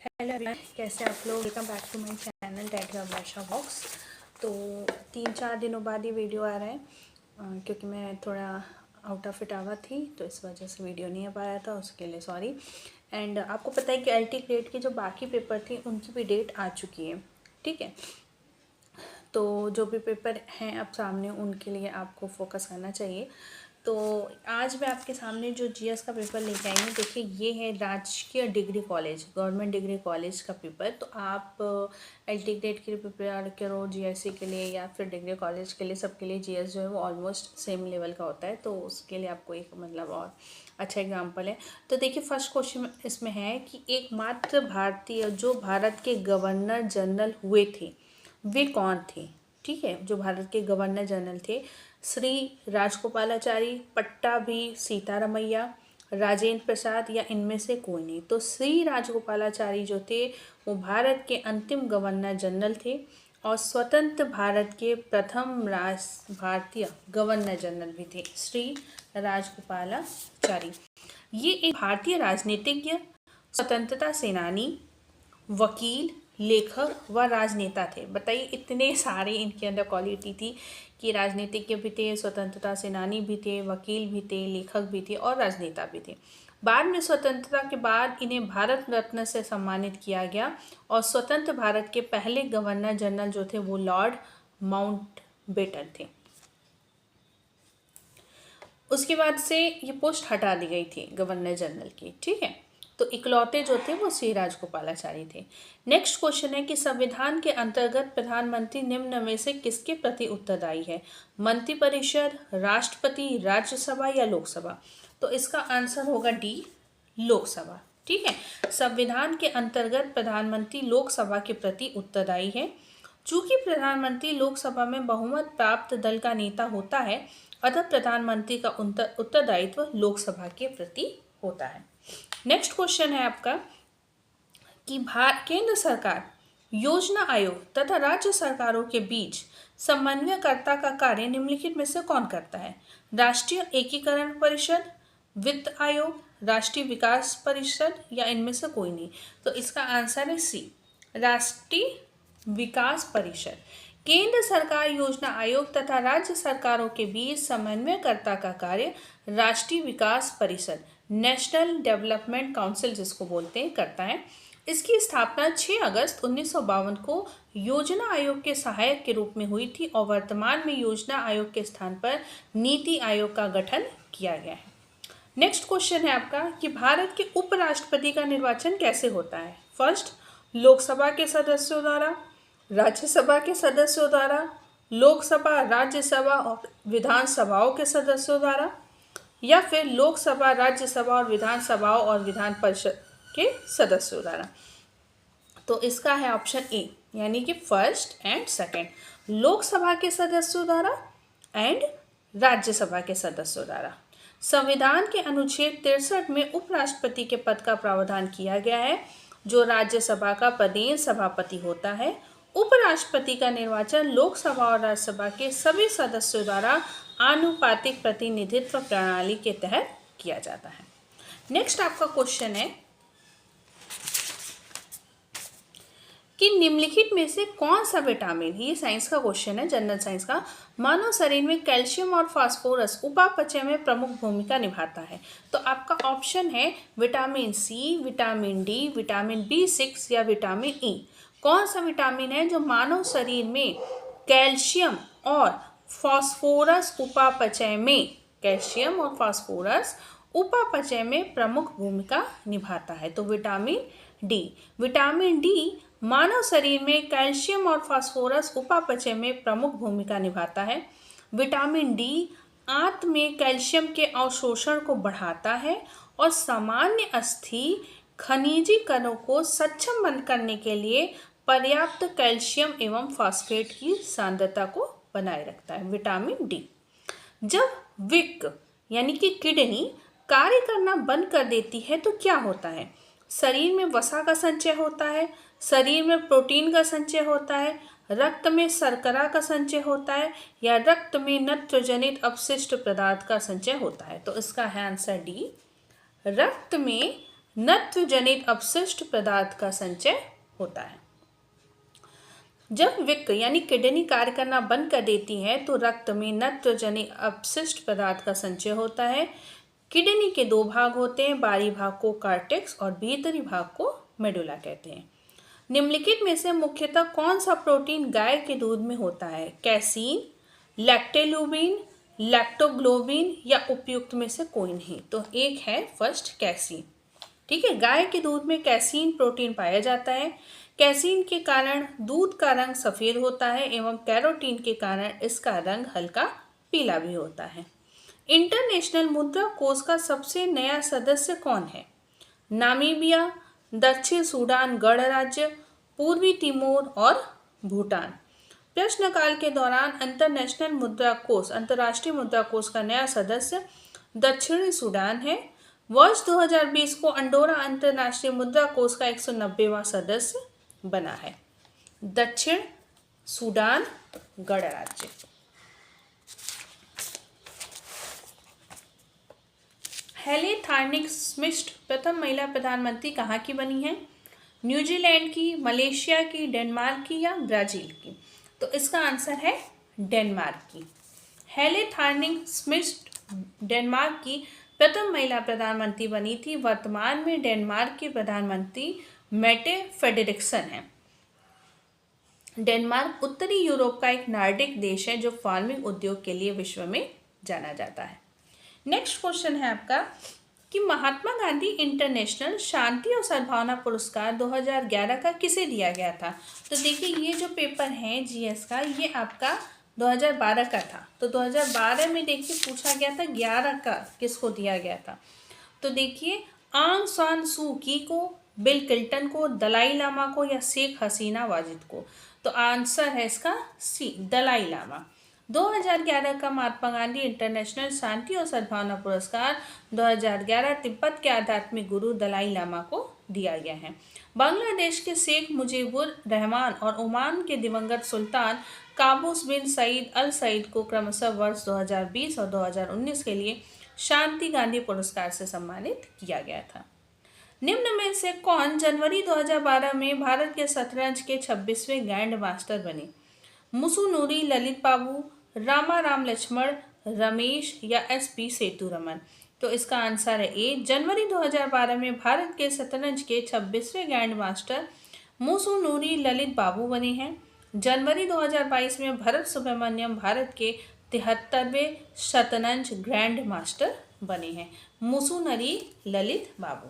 Hello everyone, कैसे आप लोग। Welcome back to my channel tech Varsha box. तो 3-4 दिनों बाद ये वीडियो आ रहा है क्योंकि मैं थोड़ा आउट ऑफ इटावा थी, तो इस वजह से वीडियो नहीं आ पाया था, उसके लिए सॉरी। एंड आपको पता है कि एलटी ग्रेड के जो बाकी पेपर थे उनकी भी डेट आ चुकी है, ठीक है। तो जो भी पेपर हैं अब सामने, उनके लिए आपको फोकस करना चाहिए। तो आज मैं आपके सामने जो जीएस का पेपर लेके आई हूँ, देखिए ये है राजकीय degree college, government degree college का पेपर। तो आप एलटी ग्रेड के लिए प्रिपेयर करो, जीएससी के लिए या फिर डिग्री कॉलेज के लिए, सबके लिए जीएस जो है वो ऑलमोस्ट सेम लेवल का होता है, तो उसके लिए आपको एक मतलब और अच्छा एग्जाम्पल है। तो देखिए फर्स्ट क्वेश्चन इसमें है कि एकमात्र भारतीय जो भारत के गवर्नर जनरल हुए थे वे कौन थे, ठीक है। जो भारत के गवर्नर जनरल थे, श्री राजगोपालाचारी, पट्टाभी सीतारमैया, राजेंद्र प्रसाद या इनमें से कोई नहीं। तो श्री राजगोपालाचारी जो थे वो भारत के अंतिम गवर्नर जनरल थे और स्वतंत्र भारत के प्रथम भारतीय गवर्नर जनरल भी थे श्री राजगोपालाचारी। ये एक भारतीय राजनीतिज्ञ, स्वतंत्रता सेनानी, वकील, लेखक व राजनेता थे। बताइए, इतने सारे इनके अंदर क्वालिटी थी कि राजनीतिज्ञ भी थे, स्वतंत्रता सेनानी भी थे, वकील भी थे, लेखक भी थे और राजनेता भी थे। बाद में स्वतंत्रता के बाद इन्हें भारत रत्न से सम्मानित किया गया और स्वतंत्र भारत के पहले गवर्नर जनरल जो थे वो लॉर्ड माउंटबेटन थे। उसके बाद से ये पोस्ट हटा दी गई थी गवर्नर जनरल की, ठीक है। तो इकलौते जो थे वो श्री राजगोपालाचारी थे। नेक्स्ट क्वेश्चन है कि संविधान के अंतर्गत प्रधानमंत्री निम्न में से किसके प्रति उत्तरदायी है? मंत्रिपरिषद, राष्ट्रपति, राज्यसभा या लोकसभा? तो इसका आंसर होगा डी, लोकसभा, ठीक है। संविधान के अंतर्गत प्रधानमंत्री लोकसभा के प्रति उत्तरदायी है। चूंकि प्रधानमंत्री लोकसभा में बहुमत प्राप्त दल का नेता होता है, अतः प्रधानमंत्री का उत्तरदायित्व लोकसभा के प्रति होता है। नेक्स्ट क्वेश्चन है आपका कि केंद्र सरकार, योजना आयोग तथा राज्य सरकारों के बीच समन्वयकर्ता का कार्य निम्नलिखित में से कौन करता है? राष्ट्रीय एकीकरण परिषद, वित्त आयोग, राष्ट्रीय विकास परिषद या इनमें से कोई नहीं। तो इसका आंसर है सी, राष्ट्रीय विकास परिषद। केंद्र सरकार, योजना आयोग तथा राज्य सरकारों के बीच समन्वयकर्ता का कार्य राष्ट्रीय विकास परिषद, नेशनल डेवलपमेंट काउंसिल जिसको बोलते हैं, करता है। इसकी स्थापना 6 अगस्त 1952 को योजना आयोग के सहायक के रूप में हुई थी और वर्तमान में योजना आयोग के स्थान पर नीति आयोग का गठन किया गया है। नेक्स्ट क्वेश्चन है आपका कि भारत के उपराष्ट्रपति का निर्वाचन कैसे होता है? फर्स्ट, लोकसभा के सदस्यों द्वारा, राज्यसभा के सदस्यों द्वारा, लोकसभा, राज्यसभा और विधानसभाओं के सदस्यों द्वारा, या फिर लोकसभा, राज्यसभा और विधानसभाओं और विधान परिषद के सदस्यों द्वारा। तो इसका है ऑप्शन ए, यानी कि फर्स्ट एंड सेकंड, लोकसभा के सदस्यों द्वारा एंड राज्यसभा के सदस्यों द्वारा। संविधान के अनुच्छेद 63 में उपराष्ट्रपति के पद का प्रावधान किया गया है, जो राज्यसभा का प्रदेश सभापति होता है। उपराष्ट्रपति का निर्वाचन लोकसभा और राज्यसभा के सभी सदस्यों द्वारा आनुपातिक प्रतिनिधित्व प्रणाली के तहत किया जाता है। नेक्स्ट आपका क्वेश्चन है कि निम्नलिखित में से कौन सा विटामिन, ये साइंस का क्वेश्चन है, जनरल साइंस का, मानव शरीर में कैल्शियम और फास्फोरस उपापचय में प्रमुख भूमिका निभाता है? तो आपका ऑप्शन है vitamin C, vitamin D, vitamin B6 या विटामिन ई। कौन सा विटामिन है जो मानव शरीर में कैल्शियम और फास्फोरस उपापचय में, कैल्शियम और फास्फोरस उपापचय में प्रमुख भूमिका निभाता है? तो विटामिन डी। विटामिन डी मानव शरीर में कैल्शियम और फास्फोरस उपापचय में प्रमुख भूमिका निभाता है। विटामिन डी आंत में कैल्शियम के अवशोषण को बढ़ाता है और सामान्य अस्थि खनिजी कणों को सक्षम बंद करने के लिए पर्याप्त कैल्शियम एवं फास्फेट की सांद्रता को बनाए रखता है, विटामिन डी। जब वृक्क यानी कि किडनी कार्य करना बंद कर देती है तो क्या होता है? शरीर में वसा का संचय होता है, शरीर में प्रोटीन का संचय होता है, रक्त में शर्करा का संचय होता है या रक्त में नत्रजनित अपशिष्ट पदार्थ का संचय होता है? तो इसका है आंसर डी, रक्त में नत्व जनित अपशिष्ट पदार्थ का संचय होता है। जब वृक्क यानी किडनी कार्य करना बंद कर देती है तो रक्त में नत्व जनित अपशिष्ट पदार्थ का संचय होता है। किडनी के दो भाग होते हैं, बाहरी भाग को कार्टेक्स और भीतरी भाग को मेडुला कहते हैं। निम्नलिखित में से मुख्यतः कौन सा प्रोटीन गाय के दूध में होता है? कैसीन, लैक्टेलुबिन, लैक्टोग्लोबिन या उपयुक्त में से कोई नहीं। तो एक है फर्स्ट कैसीन। ठीक है, गाय के दूध में कैसीन प्रोटीन पाया जाता है। कैसीन के कारण दूध का रंग सफ़ेद होता है एवं कैरोटीन के कारण इसका रंग हल्का पीला भी होता है। इंटरनेशनल मुद्रा कोष का सबसे नया सदस्य कौन है? नामीबिया, दक्षिण सूडान गणराज्य, पूर्वी तिमोर और भूटान। प्रश्नकाल के दौरान अंतर्राष्ट्रीय मुद्रा कोष का नया सदस्य दक्षिणी सूडान है। वर्ष 2020 को अंडोरा अंतर्राष्ट्रीय मुद्रा कोष का 190वां सदस्य बना है। दक्षिण सूडान गणराज्य। हेले थार्निक स्मिथ प्रथम महिला प्रधानमंत्री कहाँ की बनी है? न्यूजीलैंड की, मलेशिया की, डेनमार्क की या ब्राजील की? तो इसका आंसर है डेनमार्क की। हेले थार्निक स्मिथ डेनमार्क की प्रथम महिला प्रधानमंत्री बनी थी। वर्तमान में डेनमार्क के प्रधानमंत्री मेटे फ्रेडरिक्सन हैं। डेनमार्क उत्तरी यूरोप का एक नार्डिक देश है जो फार्मिंग उद्योग के लिए विश्व में जाना जाता है। नेक्स्ट क्वेश्चन है आपका कि महात्मा गांधी इंटरनेशनल शांति और सद्भावना पुरस्कार 2011 का किसे दिया गया था? तो देखिए, ये जो पेपर है जीएस का, ये आपका 2012 का था। तो 2012 में देखिए पूछा गया था 11 का किसको दिया गया था। तो देखिए, आंग सान सू की को, बिल क्लिंटन को, दलाई लामा को या शेख हसीना वाजिद को? तो आंसर है इसका सी, दलाई लामा। 2011 का महात्मा गांधी इंटरनेशनल शांति और सद्भावना पुरस्कार 2011 तिब्बत के आध्यात्मिक गुरु दलाई लामा को दिया गया है। बांग्लादेश के शेख मुजीबुर रहमान और ओमान के दिवंगत सुल्तान काबूस बिन सईद अल सईद को क्रमशः वर्ष 2020 और 2019 के लिए शांति गांधी पुरस्कार से सम्मानित किया गया था। निम्न में से कौन जनवरी 2012 में भारत के शतरंज के 26वें ग्रैंड मास्टर बने? मुसुनूरी ललित बाबू, रामा राम लक्ष्मण, रमेश या SP सेतुरमन? तो इसका आंसर है ए, जनवरी 2012 में भारत के शतरंज के 26वें ग्रैंड मास्टर मुसुनूरी ललित बाबू बने हैं। जनवरी 2022 में भरत सुब्रमण्यम भारत के 73वें शतरंज ग्रैंड मास्टर बने हैं, मुसुनूरी ललित बाबू।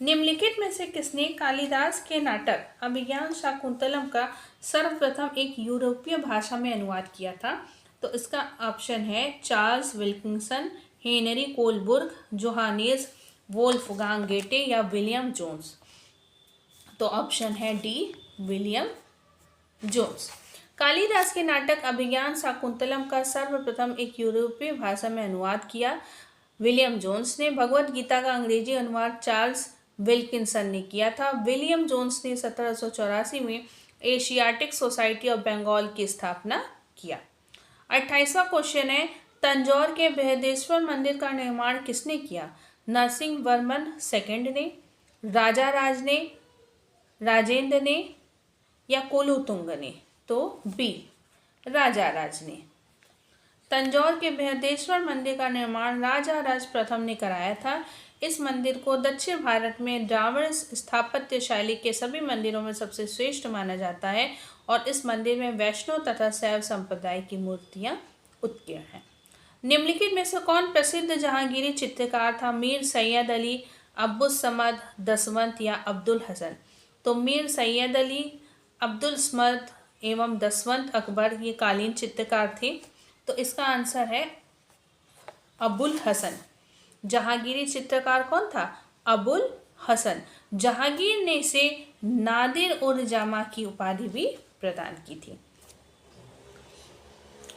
निम्नलिखित में से किसने कालिदास के नाटक अभिज्ञान शाकुंतलम का सर्वप्रथम एक यूरोपीय भाषा में अनुवाद किया था? तो इसका ऑप्शन है Charles Wilkinson, Henry Kohlberg, Johannes Wolfgang गेटे या विलियम जोन्स? तो ऑप्शन है डी, विलियम जोन्स। कालिदास के नाटक अभिज्ञान शाकुंतलम का सर्वप्रथम एक यूरोपीय भाषा में अनुवाद किया विलियम जोन्स ने। भगवत गीता का अंग्रेजी अनुवाद चार्ल्स विल्किंसन ने किया था। विलियम जोन्स ने 1784 में एशियाटिक सोसाइटी ऑफ बंगाल की स्थापना किया। 28वां क्वेश्चन है, तंजौर के बृहदेश्वर मंदिर का निर्माण किसने किया? नरसिंहवर्मन सेकंड ने, राजा राज ने, राजेंद्र ने या कोलुतुंग ने? तो बी, राजा राज ने। तंजौर के बृहदेश्वर मंदिर का निर्माण राजा राज प्रथम ने कराया था। इस मंदिर को दक्षिण भारत में द्राविड़ स्थापत्य शैली के सभी मंदिरों में सबसे श्रेष्ठ माना जाता है और इस मंदिर में वैष्णव तथा शैव संप्रदाय की मूर्तियां उत्कीर्ण हैं। निम्नलिखित में से कौन प्रसिद्ध जहांगीरी चित्रकार था? मीर सैयद अली, अब्दुल समद, दसवंत या अब्दुल हसन? तो मीर सैयद अली, अब्दुल समद एवं दसवंत अकबर ये कालीन चित्रकार थे। तो इसका आंसर है अबुल हसन। जहांगीरी चित्रकार कौन था? अबुल हसन। जहांगीर ने इसे नादिर उर जामा की उपाधि भी प्रदान की थी।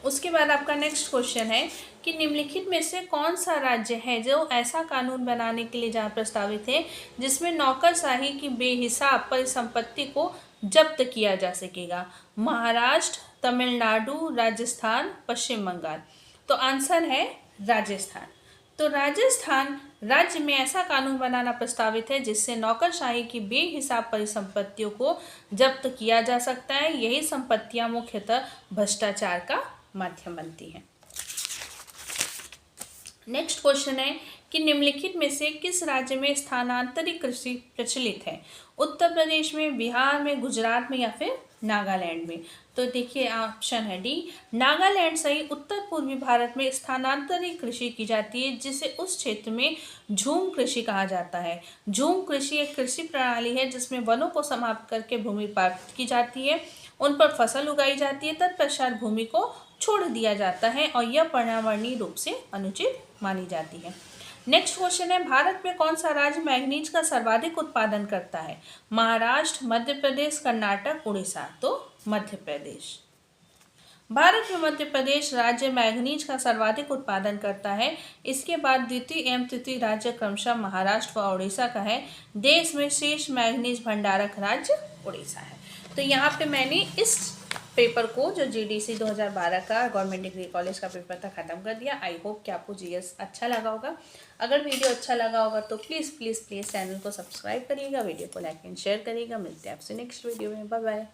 उसके बाद आपका नेक्स्ट क्वेश्चन है कि निम्नलिखित में से कौन सा राज्य है जो ऐसा कानून बनाने के लिए जहाँ प्रस्तावित है जिसमें नौकरशाही की बेहिसाब परिसंपत्ति को जब्त किया जा सकेगा? महाराष्ट्र, तमिलनाडु, राजस्थान, पश्चिम बंगाल? तो आंसर है राजस्थान। तो राजस्थान राज्य में ऐसा कानून बनाना प्रस्तावित है जिससे नौकरशाही की बेहिसाब परिसंपत्तियों को जब्त किया जा सकता है। यही संपत्तियां मुख्यतः भ्रष्टाचार का माध्यम बनती हैं। नेक्स्ट क्वेश्चन है कि निम्नलिखित में से किस राज्य में स्थानांतरित कृषि प्रचलित है? उत्तर प्रदेश में, बिहार में, गुजरात में या फिर नागालैंड में? तो देखिए ऑप्शन है डी, नागालैंड सहित उत्तर पूर्वी भारत में स्थानांतरित कृषि की जाती है जिसे उस क्षेत्र में झूम कृषि कहा जाता है। झूम कृषि एक कृषि प्रणाली है जिसमें वनों को समाप्त करके भूमि प्राप्त की जाती है, उन पर फसल उगाई जाती है, तत्पश्चात भूमि को छोड़ दिया जाता है और यह पर्यावरणीय रूप से अनुचित मानी जाती है। नेक्स्ट क्वेश्चन है, भारत में कौन सा राज्य मैग्नीज का सर्वाधिक उत्पादन करता है? महाराष्ट्र, मध्य प्रदेश, कर्नाटक, उड़ीसा? तो मध्य प्रदेश। भारत में मध्य प्रदेश राज्य मैग्नीज का सर्वाधिक उत्पादन करता है। इसके बाद द्वितीय एवं तृतीय राज्य क्रमशः महाराष्ट्र व उड़ीसा का है। देश में शेष मैग्नीज भंडारक राज्य उड़ीसा है। तो यहाँ पे मैंने इस पेपर को जो जीडीसी 2012 का गवर्नमेंट डिग्री कॉलेज का पेपर था ख़त्म कर दिया। आई होप कि आपको जीएस अच्छा लगा होगा। अगर वीडियो अच्छा लगा होगा तो प्लीज़ चैनल को सब्सक्राइब करिएगा, वीडियो को लाइक एंड शेयर करिएगा। मिलते हैं आपसे नेक्स्ट वीडियो में। Bye bye.